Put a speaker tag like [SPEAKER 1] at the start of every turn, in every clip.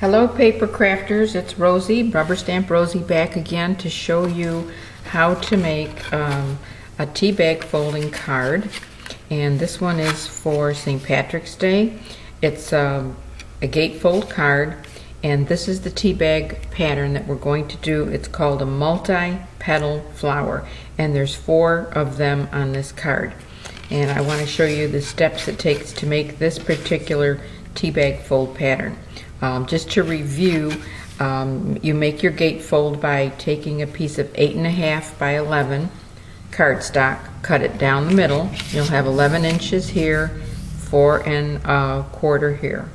[SPEAKER 1] Hello paper crafters, it's Rosie, Rubber Stamp Rosie, back again to show you how to make a tea bag folding card. And this one is for St. Patrick's Day. It's a gatefold card, and this is the tea bag pattern that we're going to do. It's called a multi-petal flower, and there's 4 of them on this card. And I want to show you the steps it takes to make this particular tea bag fold pattern. Just to review, you make your gatefold by taking a piece of 8.5 by 11 cardstock, cut it down the middle. You'll have 11 inches here, 4 1/4 here.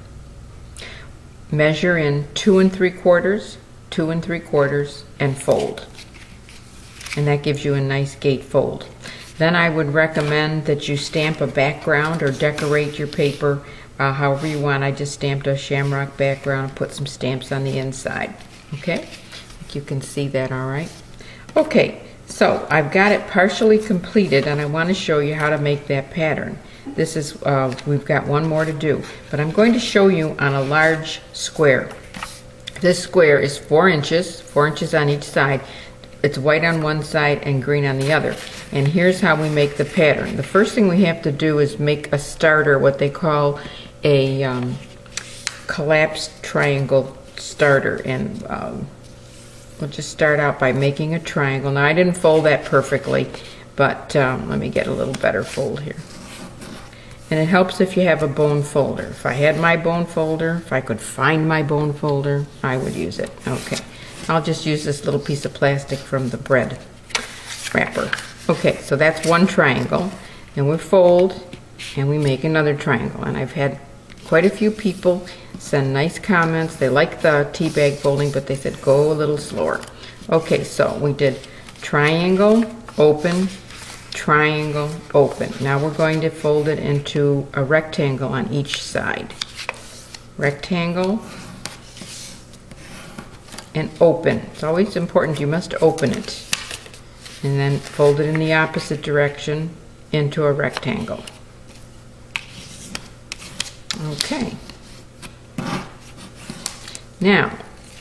[SPEAKER 1] Measure in 2 3/4, 2 3/4, and fold. And that gives you a nice gatefold. Then I would recommend that you stamp a background or decorate your paper however you want. I just stamped a shamrock background and put some stamps on the inside. Okay, I think you can see that all right. Okay, so I've got it partially completed, and I want to show you how to make that pattern. This is, we've got one more to do, but I'm going to show you on a large square. This square is 4 inches on each side. It's white on one side and green on the other. And here's how we make the pattern. The first thing we have to do is make a starter, what they call a collapsed triangle starter. And we'll just start out by making a triangle. Now I didn't fold that perfectly, but let me get a little better fold here. And it helps if you have a bone folder. If I had my bone folder, if I could find my bone folder, I would use it. Okay. I'll just use this little piece of plastic from the bread wrapper. Okay, so that's one triangle, and we fold and we make another triangle. And I've had quite a few people send nice comments. They like the tea bag folding, but they said go a little slower. Okay, so we did triangle, open, triangle, open. Now we're going to fold it into a rectangle on each side. Rectangle and open. It's always important, you must open it. And then fold it in the opposite direction into a rectangle. Okay. Now,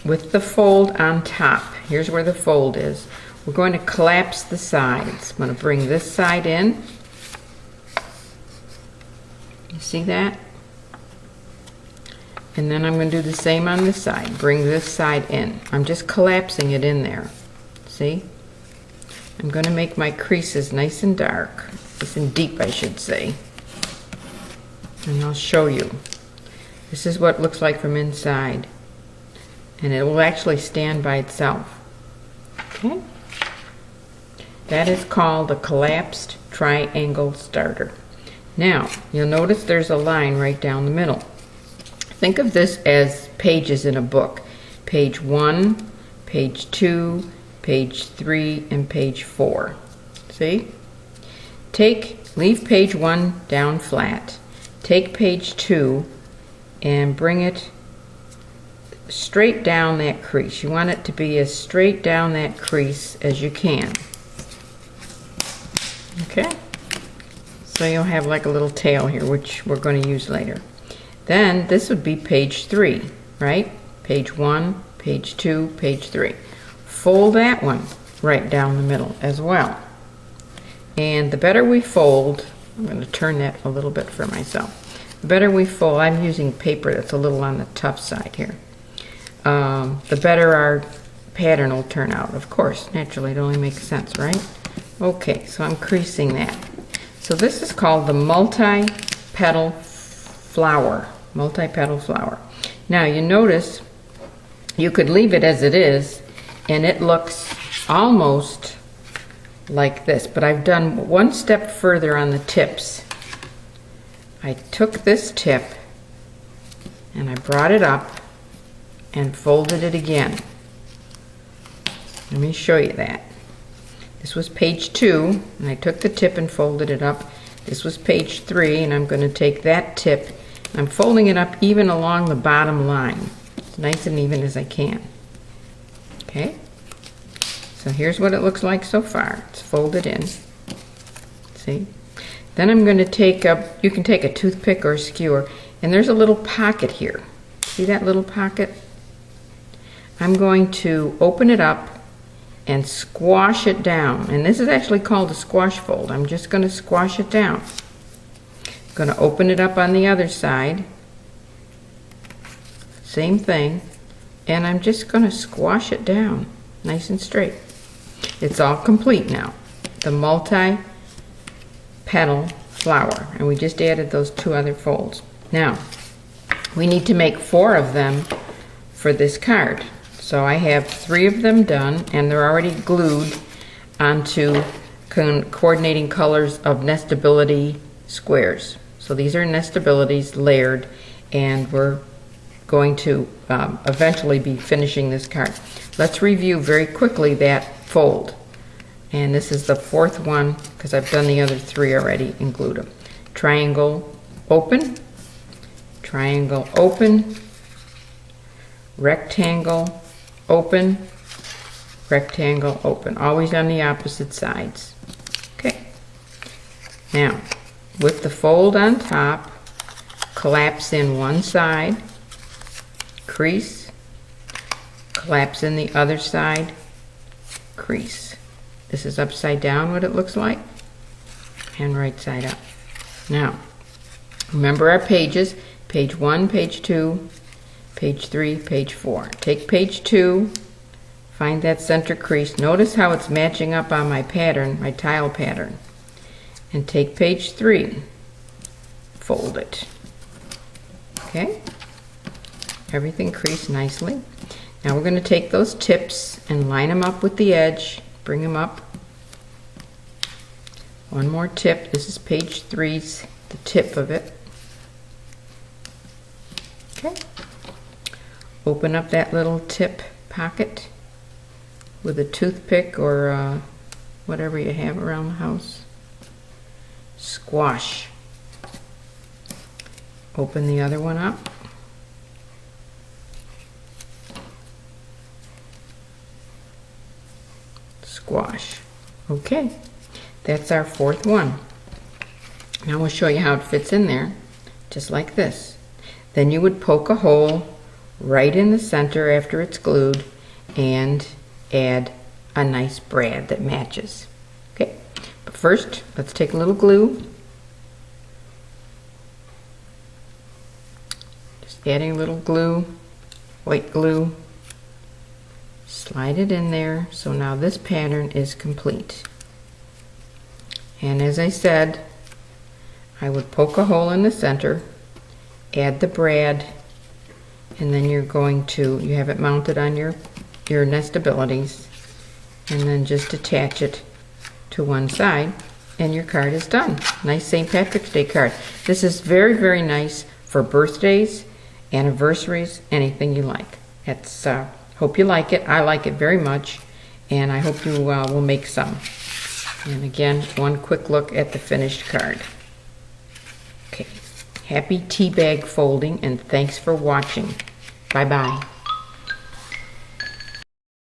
[SPEAKER 1] with the fold on top, here's where the fold is. We're going to collapse the sides. I'm going to bring this side in. You see that? And then I'm going to do the same on this side. Bring this side in. I'm just collapsing it in there. See? I'm going to make my creases nice and dark. Nice and deep, I should say. And I'll show you. This is what it looks like from inside. And it will actually stand by itself. Okay? That is called a collapsed triangle starter. Now, you'll notice there's a line right down the middle. Think of this as pages in a book. Page 1, page 2, page 3, and page 4. See? Leave page 1 down flat. Take page 2 and bring it straight down that crease. You want it to be as straight down that crease as you can. Okay? So you'll have like a little tail here, which we're going to use later. Then this would be page 3, right? Page 1, page 2, page 3. Fold that one right down the middle as well. And the better we fold, I'm going to turn that a little bit for myself. The better we fold, I'm using paper that's a little on the tough side here. The better our pattern will turn out. Of course, naturally, it only makes sense, right? Okay, so I'm creasing that. So this is called the multi-petal flower. Multi-petal flower. Now you notice you could leave it as it is and it looks almost like this, but I've done one step further on the tips. I took this tip and I brought it up and folded it again. Let me show you that. This was page 2 and I took the tip and folded it up. This was page 3 and I'm going to take that tip. I'm folding it up even along the bottom line, as nice and even as I can. Okay, so here's what it looks like so far. It's folded in. See? Then I'm going to take you can take a toothpick or a skewer, and there's a little pocket here. See that little pocket? I'm going to open it up and squash it down. And this is actually called a squash fold. I'm just going to squash it down. I'm going to open it up on the other side. Same thing. And I'm just going to squash it down nice and straight. It's all complete now. The multi-petal flower. And we just added those 2 other folds. Now, we need to make 4 of them for this card. So I have 3 of them done, and they're already glued onto coordinating colors of nestability squares. So these are nestabilities layered, and we're going to eventually be finishing this card. Let's review very quickly that fold. And this is the 4th one, because I've done the other 3 already and glued them. Triangle, open, triangle, open, rectangle, open, rectangle, open. Always on the opposite sides. Okay. Now, with the fold on top, collapse in one side, crease, collapse in the other side, crease. This is upside down what it looks like, and right side up. Now, remember our pages, page 1, page 2, page 3, page 4. Take page 2, find that center crease. Notice how it's matching up on my pattern, my tile pattern. And take page 3, fold it. Okay? Everything creased nicely. Now we're going to take those tips and line them up with the edge. Bring them up. One more tip. This is page 3's, the tip of it. Okay. Open up that little tip pocket with a toothpick or whatever you have around the house. Squash. Open the other one up. Squash. Okay, that's our 4th one. Now we'll show you how it fits in there, just like this. Then you would poke a hole right in the center after it's glued and add a nice brad that matches. Okay, but first let's take a little glue. Just adding a little glue, white glue. Slide it in there. So now this pattern is complete. And as I said, I would poke a hole in the center, add the brad, and then you're going to, you have it mounted on your nestabilities, and then just attach it to one side, and your card is done. Nice St. Patrick's Day card. This is very, very nice for birthdays, anniversaries, anything you like. It's hope you like it. I like it very much, and I hope you will make some. And again, one quick look at the finished card. Okay, happy tea bag folding, and thanks for watching. Bye-bye.